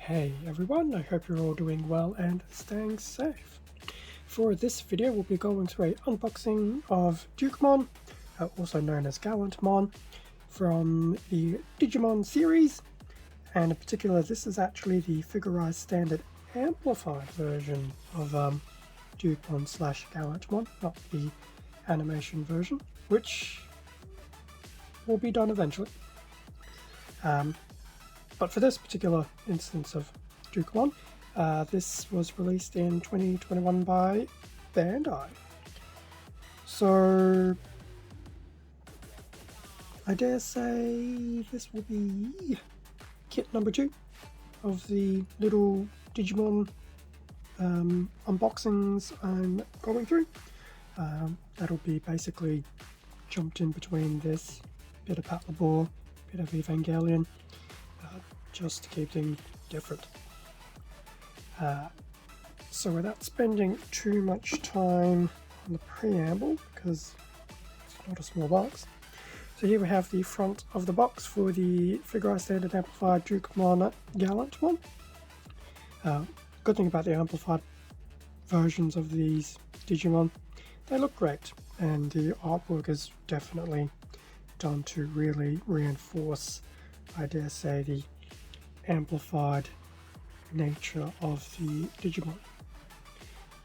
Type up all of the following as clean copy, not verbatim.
Hey everyone, I hope you're all doing well and staying safe. For this video we'll be going through an unboxing of Dukemon, also known as Gallantmon, from the Digimon series, and in particular this is actually the figurized standard amplified version of Dukemon slash Gallantmon, not the animation version, which will be done eventually. But for this particular instance of Dukemon, this was released in 2021 by Bandai. So I dare say this will be kit number 2 of the little Digimon unboxings I'm going through. That'll be basically jumped in between this bit of Plamo, bit of Evangelion, just to keep things different. So without spending too much time on the preamble, because it's not a small box, so here we have the front of the box for the figurized standard amplified Dukemon Gallantmon. Good thing about the amplified versions of these Digimon, they look great, and the artwork is definitely done to really reinforce, I dare say, the amplified nature of the Digimon.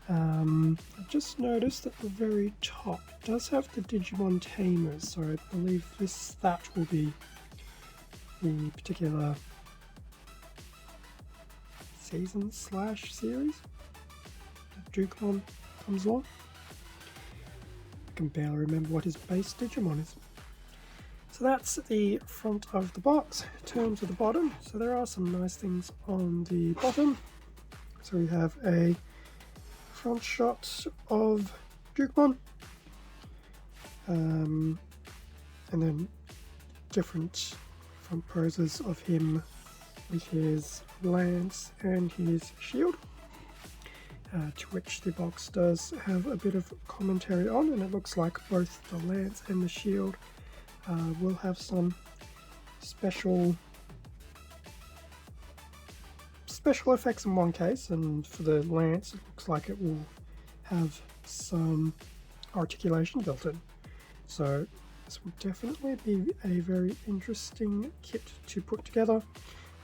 I've just noticed at the very top it does have the Digimon Tamers, so I believe that will be the particular season / series that Dukemon comes along. I can barely remember what his base Digimon is. So that's the front of the box. In terms of the bottom, so there are some nice things on the bottom. So we have a front shot of Dukemon, and then different front poses of him with his lance and his shield, to which the box does have a bit of commentary on, and it looks like both the lance and the shield will have some special effects in one case, and for the lance it looks like it will have some articulation built in. So this will definitely be a very interesting kit to put together.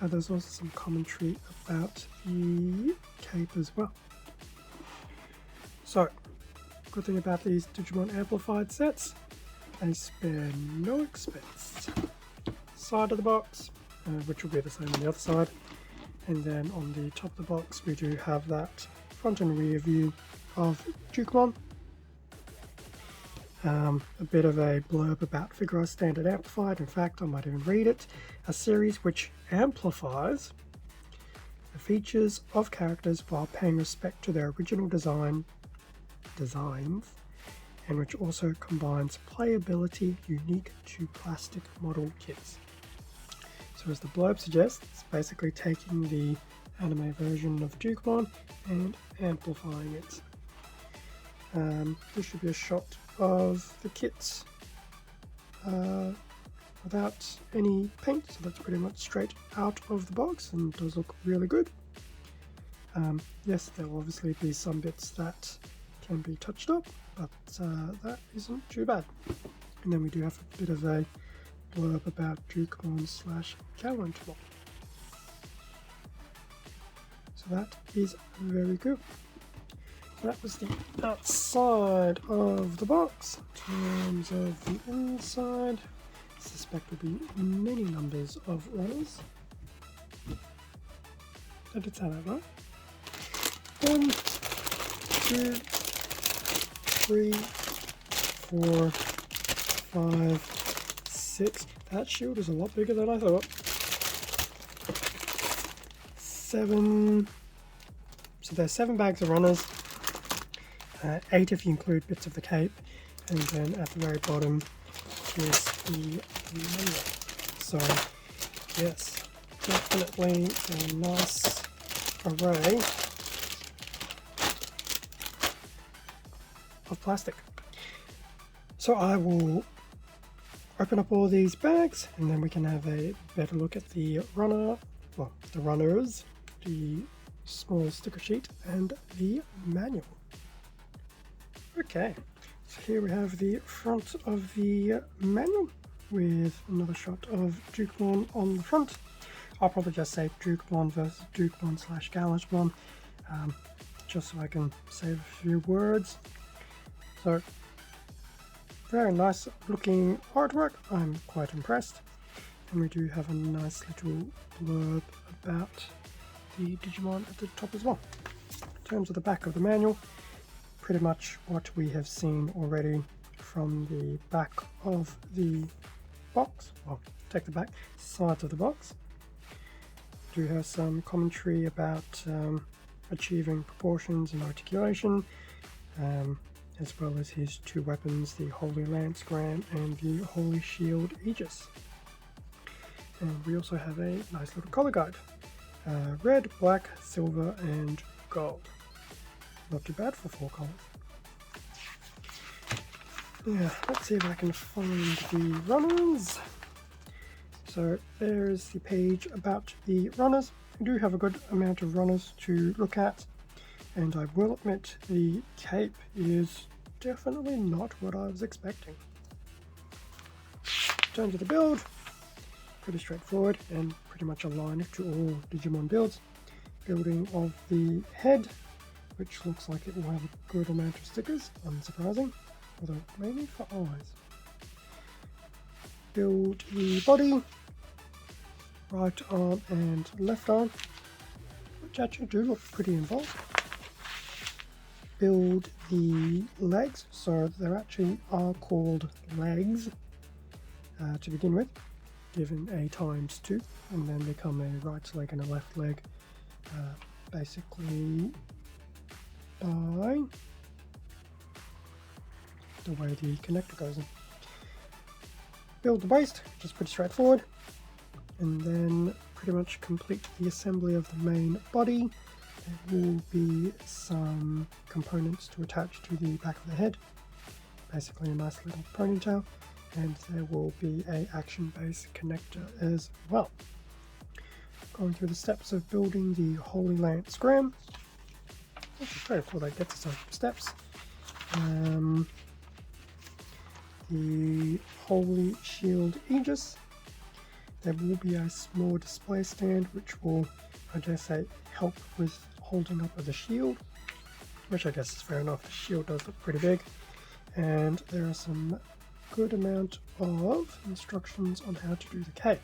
There's also some commentary about the cape as well. So, good thing about these Digimon amplified sets, they spare no expense. Side of the box, which will be the same on the other side, and then on the top of the box we do have that front and rear view of Dukemon. A bit of a blurb about figurized standard amplified. In fact, I might even read it. A series which amplifies the features of characters while paying respect to their original designs, and which also combines playability unique to plastic model kits. So as the blurb suggests, it's basically taking the anime version of Dukemon and amplifying it. This should be a shot of the kits without any paint, so that's pretty much straight out of the box and does look really good. Yes, there will obviously be some bits that can be touched up, but that isn't too bad. And then we do have a bit of a blurb about Dukemon / Gallantmon. So that is very good. That was the outside of the box. In terms of the inside, I suspect will be many numbers of runners. I did say that right. 1, 2, 3, 4, 5, 6. That shield is a lot bigger than I thought. 7. So there's 7 bags of runners. 8 if you include bits of the cape, and then at the very bottom is the number. So yes, definitely a nice array of plastic. So I will open up all these bags and then we can have a better look at the runners the small sticker sheet and the manual. Okay, so here we have the front of the manual with another shot of Dukemon on the front. I'll probably just say Dukemon versus Dukemon / Gallantmon, just so I can save a few words. So, very nice looking artwork, I'm quite impressed. And we do have a nice little blurb about the Digimon at the top as well. In terms of the back of the manual, pretty much what we have seen already from the back of the box. Well, take the back sides of the box. Do have some commentary about achieving proportions and articulation, as well as his two weapons, the Holy Lance Gram and the Holy Shield Aegis. And we also have a nice little color guide. Red, black, silver and gold. Not too bad for 4 colors. Yeah, let's see if I can find the runners. So there's the page about the runners. We do have a good amount of runners to look at, and I will admit the cape is definitely not what I was expecting. In terms of the build, pretty straightforward and pretty much aligned to all Digimon builds. Building of the head, which looks like it will have a good amount of stickers, unsurprising, although mainly for eyes. Build the body, right arm and left arm, which actually do look pretty involved. Build the legs, so there actually are called legs to begin with, given a ×2, and then become a right leg and a left leg, basically by the way the connector goes in. Build the waist, which is pretty straightforward, and then pretty much complete the assembly of the main body. There will be some components to attach to the back of the head, basically a nice little ponytail, and there will be a action-based connector as well. Going through the steps of building the Holy Lance Gram, which is very cool, that gets its own steps. The Holy Shield Aegis. There will be a small display stand which will, I dare say, help with holding up of the shield, which I guess is fair enough. The shield does look pretty big, and there are some good amount of instructions on how to do the cape.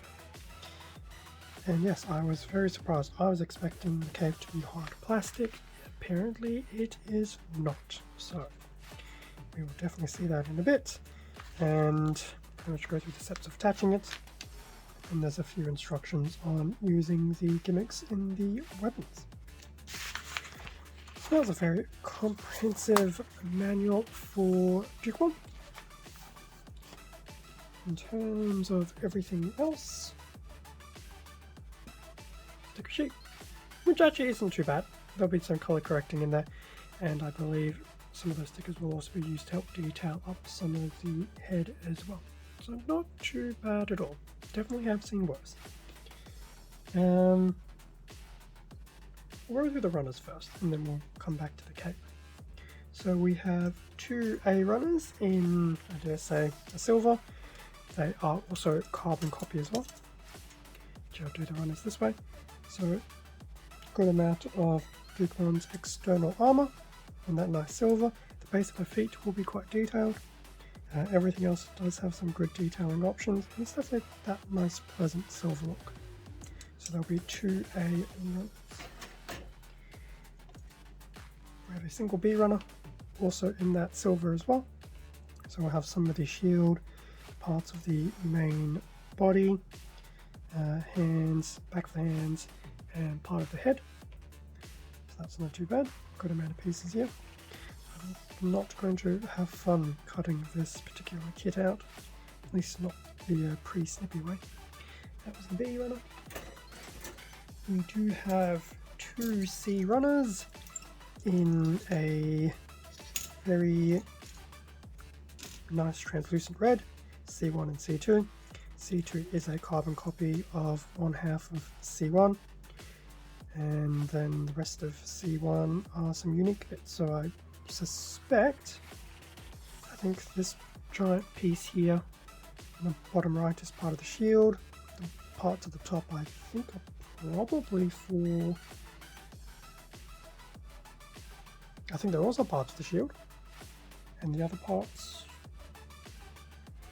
And yes, I was very surprised. I was expecting the cape to be hard plastic. Apparently it is not. So we will definitely see that in a bit, and pretty much go through the steps of attaching it. And there's a few instructions on using the gimmicks in the weapons. So that was a very comprehensive manual for Dukemon. In terms of everything else, sticker sheet, which actually isn't too bad. There'll be some color correcting in there, and I believe some of those stickers will also be used to help detail up some of the head as well. So not too bad at all. Definitely have seen worse. We'll go through the runners first, and then we'll come back to the cape. So we have 2 A runners in, I dare say, a silver. They are also carbon copy as well. Which I'll do the runners this way. So good amount of Dukemon's external armor in that nice silver. The base of the feet will be quite detailed. Everything else does have some good detailing options, and it's definitely that nice pleasant silver look. So there'll be 2 A runners. We have a single B runner also in that silver as well. So we'll have some of the shield, parts of the main body, hands, back of the hands, and part of the head. So that's not too bad. Good amount of pieces here. I'm not going to have fun cutting this particular kit out, at least not the pre-snippy way. That was the B runner. We do have 2 C runners in a very nice translucent red, C1 and C2. C2 is a carbon copy of 1/2 of C1, and then the rest of C1 are some unique bits. So I suspect, I think this giant piece here on the bottom right is part of the shield. The parts at the top I think are probably for, I think they're also parts of the shield, and the other parts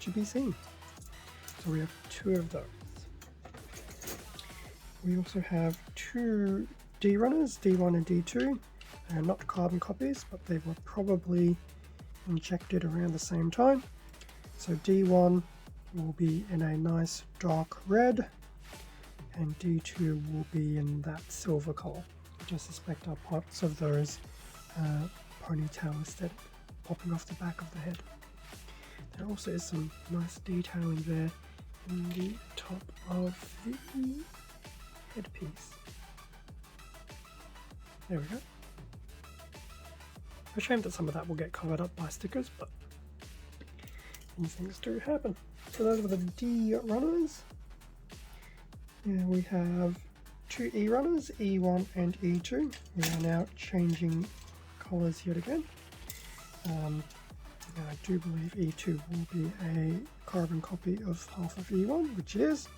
to be seen. So we have 2 of those. We also have 2 D runners, D1 and D2. They're not carbon copies, but they were probably injected around the same time. So D1 will be in a nice dark red, and D2 will be in that silver color, which I suspect are parts of those ponytail aesthetic popping off the back of the head. There also is some nice detailing there in the top of the headpiece. There we go. A shame that some of that will get covered up by stickers, but these things do happen. So those are the D runners. Now we have 2 E runners, E1 and E2. We are now changing colours yet again. Now I do believe E2 will be a carbon copy of half of E1, which it is.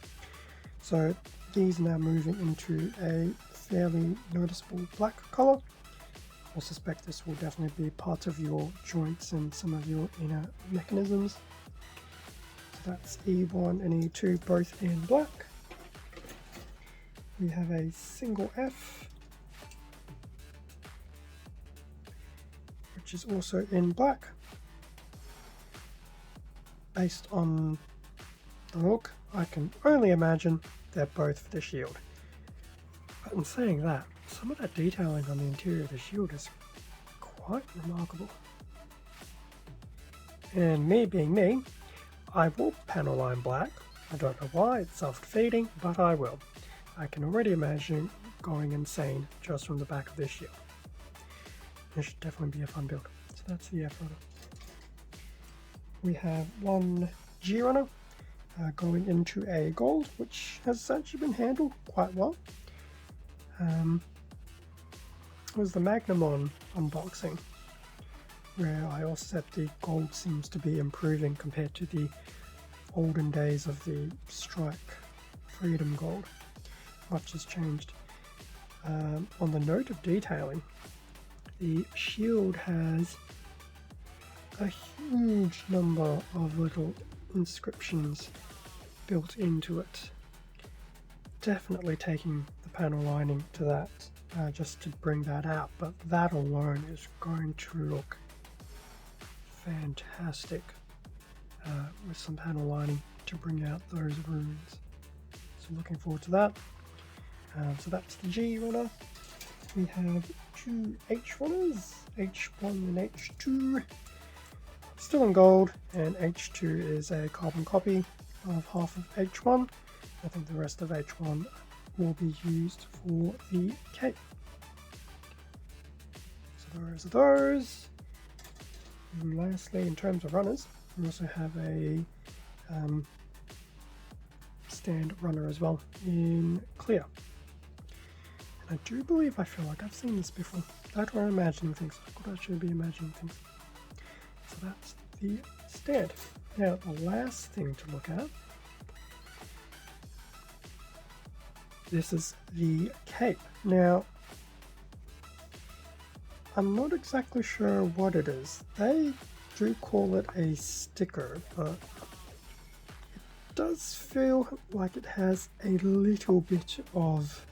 So these are now moving into a fairly noticeable black colour. I suspect this will definitely be part of your joints and some of your inner mechanisms. So that's E1 and E2 both in black. We have a single F, which is also in black. Based on the look, I can only imagine they're both for the shield. But in saying that, some of that detailing on the interior of the shield is quite remarkable. And me being me, I will panel line black. I don't know why, it's self-defeating, but I will. I can already imagine going insane just from the back of this shield. This should definitely be a fun build. So that's the F runner. We have 1 G runner going into a gold, which has actually been handled quite well. It was the Magnamon unboxing where I also said the gold seems to be improving compared to the olden days of the Strike Freedom Gold. Much has changed. On the note of detailing, the shield has a huge number of little inscriptions built into it. Definitely taking the panel lining to that just to bring that out, but that alone is going to look fantastic with some panel lining to bring out those runes. So looking forward to that. So that's the G runner. We have 2 H runners, H1 and H2. Still in gold, and H2 is a carbon copy of half of H1. I think the rest of H1 will be used for the cape. So those are those. And lastly, in terms of runners, we also have a stand runner as well in clear. And I do believe, I feel like I've seen this before. That's where I'm imagining things. I could actually be imagining things. So that's the stand. Now the last thing to look at, this is the cape. Now I'm not exactly sure what it is. They do call it a sticker, but it does feel like it has a little bit of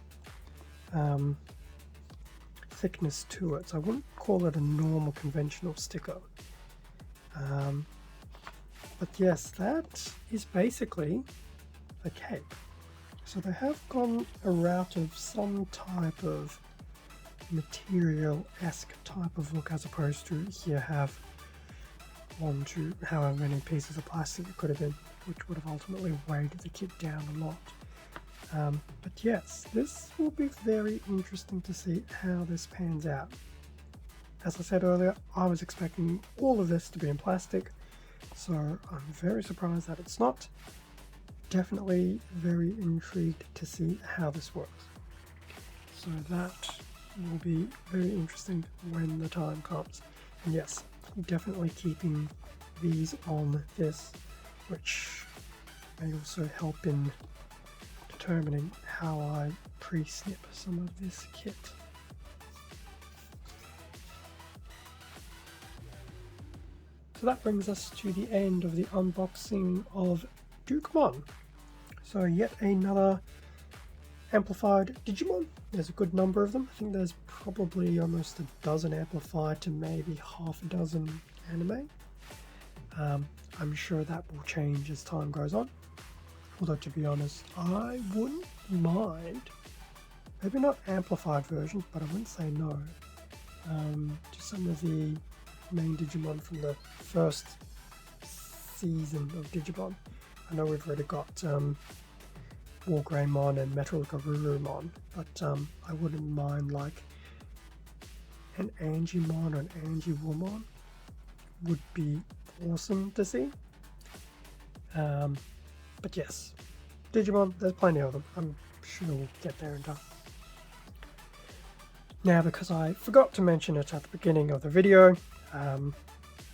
thickness to it. So I wouldn't call it a normal conventional sticker. But yes, that is basically a cape. So they have gone a route of some type of material-esque type of look, as opposed to here have 1 to however many pieces of plastic it could have been, which would have ultimately weighed the kit down a lot. But yes, this will be very interesting to see how this pans out. As I said earlier, I was expecting all of this to be in plastic, so I'm very surprised that it's not. Definitely very intrigued to see how this works. So that will be very interesting when the time comes. And yes, definitely keeping these on this, which may also help in determining how I pre-snip some of this kit. So that brings us to the end of the unboxing of Dukemon. So yet another amplified Digimon. There's a good number of them. I think there's probably almost a dozen amplified to maybe half a dozen anime. I'm sure that will change as time goes on. Although to be honest, I wouldn't mind, maybe not amplified versions, but I wouldn't say no, to some of the main Digimon from the first season of Digimon. I know we've already got Wargreymon and Metalgarurumon, but I wouldn't mind like an Angimon or an Angiwomon. Would be awesome to see. But yes, Digimon, there's plenty of them. I'm sure we'll get there in time. Now, because I forgot to mention it at the beginning of the video,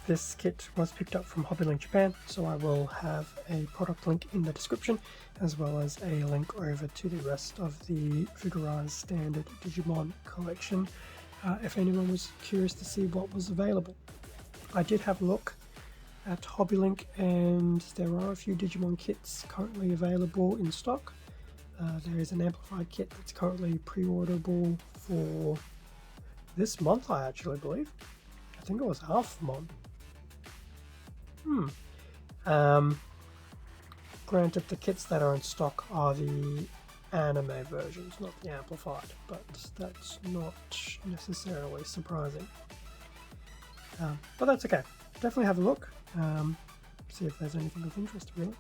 this kit was picked up from Hobbylink Japan, so I will have a product link in the description, as well as a link over to the rest of the Figurized Standard Digimon collection, if anyone was curious to see what was available. I did have a look at Hobbylink, and there are a few Digimon kits currently available in stock. There is an amplified kit that's currently pre-orderable for this month, I actually believe. I think it was Alphamon. Granted, the kits that are in stock are the anime versions, not the amplified, but that's not necessarily surprising. But that's okay. Definitely have a look. See if there's anything of interest, really.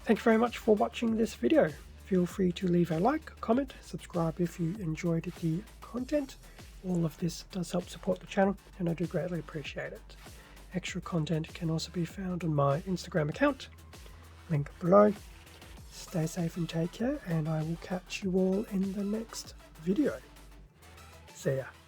Thank you very much for watching this video. Feel free to leave a like, comment, subscribe if you enjoyed the content. All of this does help support the channel, and I do greatly appreciate it. Extra content can also be found on my Instagram account, link below. Stay safe and take care, and I will catch you all in the next video. See ya.